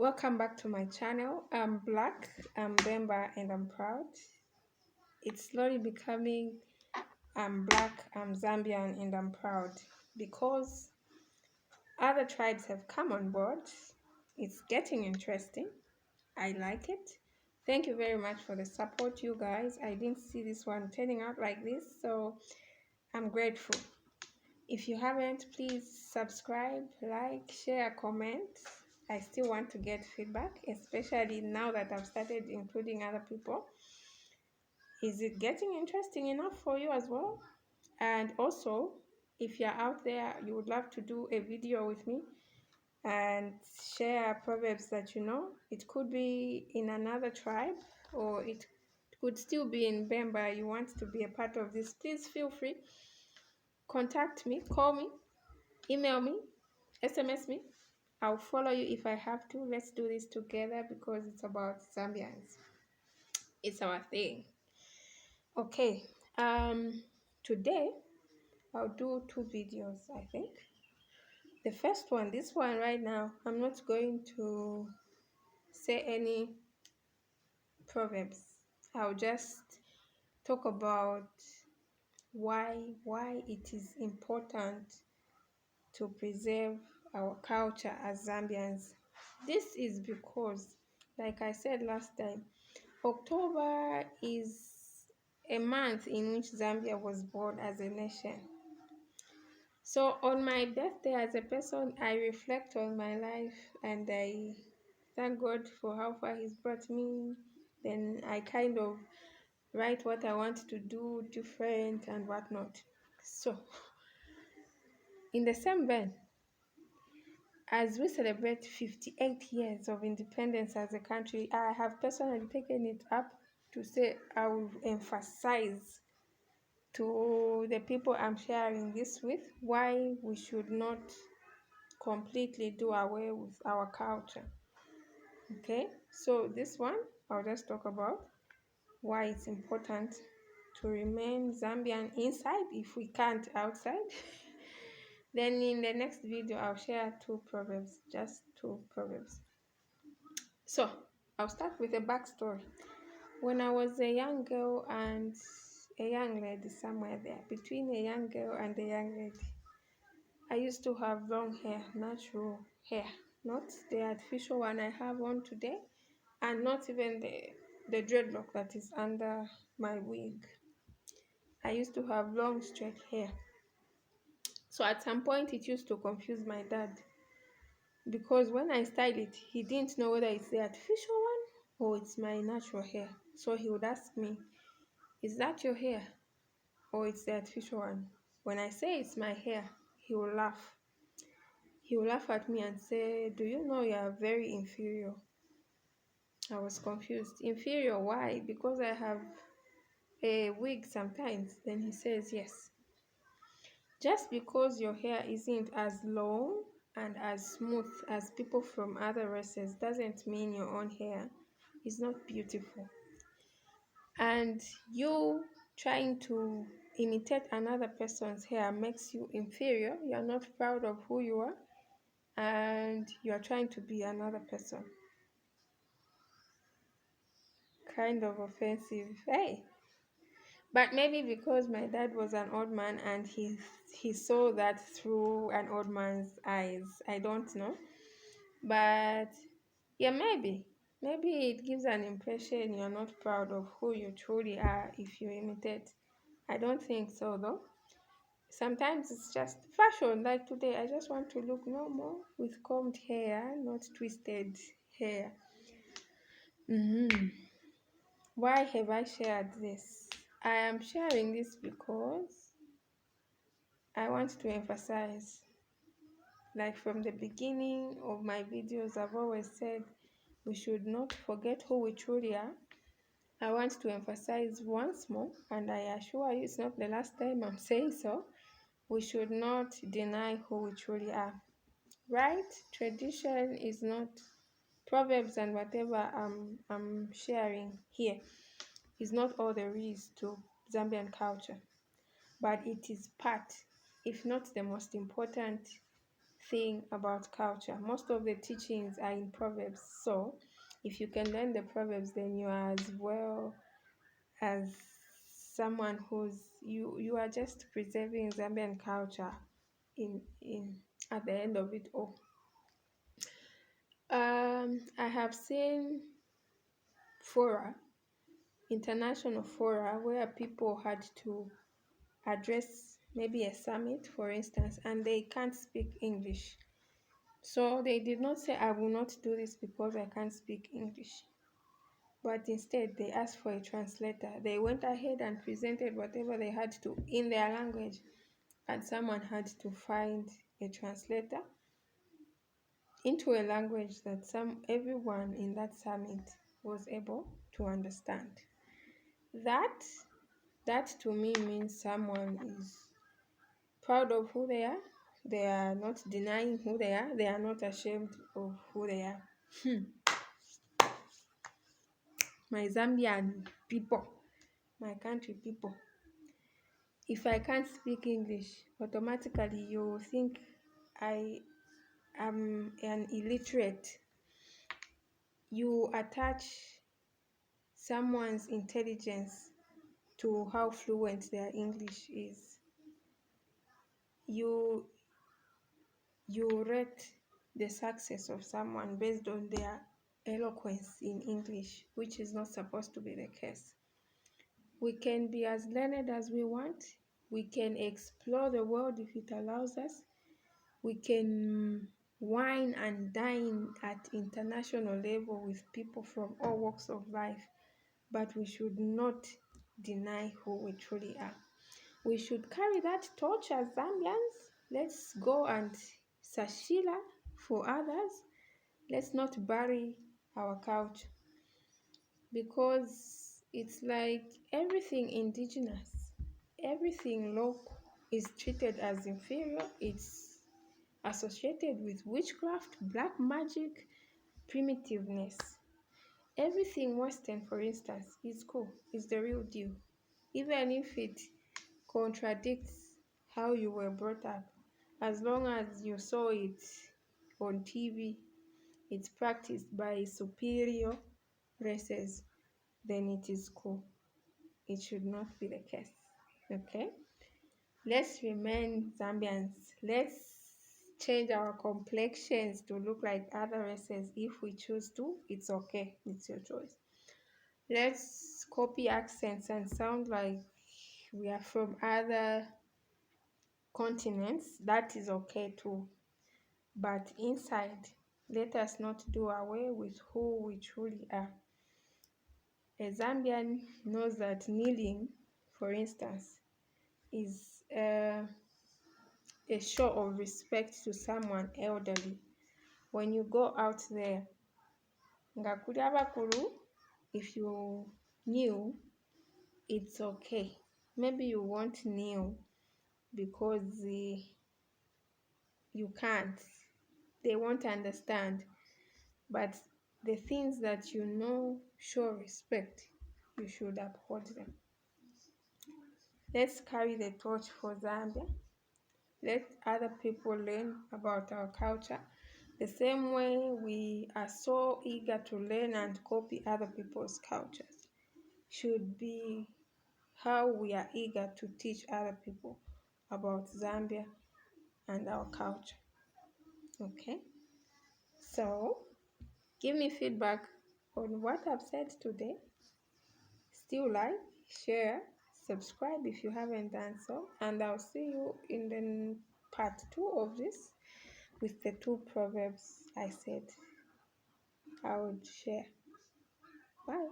Welcome back to my channel. I'm Black, I'm Bemba, and I'm proud. It's slowly becoming I'm Black, I'm Zambian, and I'm proud because other tribes have come on board. It's getting interesting. I like it. Thank you very much for the support, you guys. I didn't see this one turning out like this, so I'm grateful. If you haven't, please subscribe, like, share, comment. I still want to get feedback, especially now that I've started including other people. Is it getting interesting enough for you as well? And also, if you're out there, you would love to do a video with me and share proverbs that you know. It could be in another tribe or it could still be in Bemba. You want to be a part of this, please feel free. Contact me, call me, email me, SMS me. I'll follow you if I have to. Let's do this together because it's about Zambians. It's our thing. Okay. Today I'll do two videos, I think. The first one, this one right now, I'm not going to say any proverbs. I'll just talk about why it is important to preserve our culture as Zambians. This is because, like I said last time, October is a month in which Zambia was born as a nation. So on my birthday as a person, I reflect on my life and I thank God for how far He's brought me. Then I kind of write what I want to do different and whatnot. So in the same vein, as we celebrate 58 years of independence as a country, I have personally taken it up to say I will emphasize to the people I'm sharing this with why we should not completely do away with our culture. Okay, so this one I'll just talk about why it's important to remain Zambian inside if we can't outside. Then in the next video I'll share two proverbs, just two proverbs. So I'll start with a backstory. When I was a young girl and a young lady, somewhere there between a young girl and a young lady, I used to have long hair, natural hair, not the artificial one I have on today, and not even the dreadlock that is under my wig. I used to have long straight hair. So at some point it used to confuse my dad because when I styled it, he didn't know whether it's the artificial one or it's my natural hair. So he would ask me, "Is that your hair or it's the artificial one?" When I say it's my hair, he will laugh. He will laugh at me and say, "Do you know you are very inferior?" I was confused. Inferior, why? Because I have a wig sometimes. Then he says, "Yes. Just because your hair isn't as long and as smooth as people from other races doesn't mean your own hair is not beautiful. And you trying to imitate another person's hair makes you inferior. You're not proud of who you are, and you're trying to be another person." Kind of offensive. Hey. But maybe because my dad was an old man and he saw that through an old man's eyes. I don't know. But yeah, maybe. Maybe it gives an impression you're not proud of who you truly are if you imitate. I don't think so though. Sometimes it's just fashion. Like today, I just want to look normal with combed hair, not twisted hair. Why have I shared this? I am sharing this because I want to emphasize, like from the beginning of my videos, I've always said we should not forget who we truly are. I want to emphasize once more, and I assure you it's not the last time I'm saying so, we should not deny who we truly are. Right? Tradition is not proverbs and whatever I'm sharing here is not all there is to Zambian culture, but it is part, if not the most important thing about culture. Most of the teachings are in Proverbs. So if you can learn the Proverbs, then you are as well as someone you are just preserving Zambian culture in at the end of it all. I have seen fora, international fora, where people had to address maybe a summit, for instance, and they can't speak English. So they did not say, I will not do this because I can't speak English. But instead, they asked for a translator. They went ahead and presented whatever they had to in their language, and someone had to find a translator into a language that everyone in that summit was able to understand. That that to me means someone is proud of who they are. They are not denying who they are. They are not ashamed of who they are. My Zambian people, my country people. If I can't speak English, automatically you think I am an illiterate. You attach someone's intelligence to how fluent their English is. You rate the success of someone based on their eloquence in English, which is not supposed to be the case. We can be as learned as we want. We can explore the world if it allows us. We can wine and dine at international level with people from all walks of life, but we should not deny who we truly are. We should carry that torch as Zambians. Let's go and sashila for others. Let's not bury our culture, because it's like everything indigenous, everything local is treated as inferior. It's associated with witchcraft, black magic, primitiveness. Everything Western, for instance, is cool, is the real deal, even if it contradicts how you were brought up. As long as you saw it on TV, it's practiced by superior races, then it is cool. It should not be the case. Okay? Let's remain Zambians. Let's change our complexions to look like other races if we choose to. It's okay. It's your choice. Let's copy accents and sound like we are from other continents. That is okay too. But inside, let us not do away with who we truly are. A Zambian knows that kneeling, for instance, is a show of respect to someone elderly. When you go out there, ngakuli abakulu, if you kneel, it's okay. Maybe you won't kneel because you can't. They won't understand. But the things that you know show respect, you should uphold them. Let's carry the torch for Zambia. Let other people learn about our culture. The same way we are so eager to learn and copy other people's cultures should be how we are eager to teach other people about Zambia and our culture. Okay? So, give me feedback on what I've said today. Still like, share, subscribe if you haven't done so, and I'll see you in the part 2 of this with the 2 proverbs I said I would share. Bye.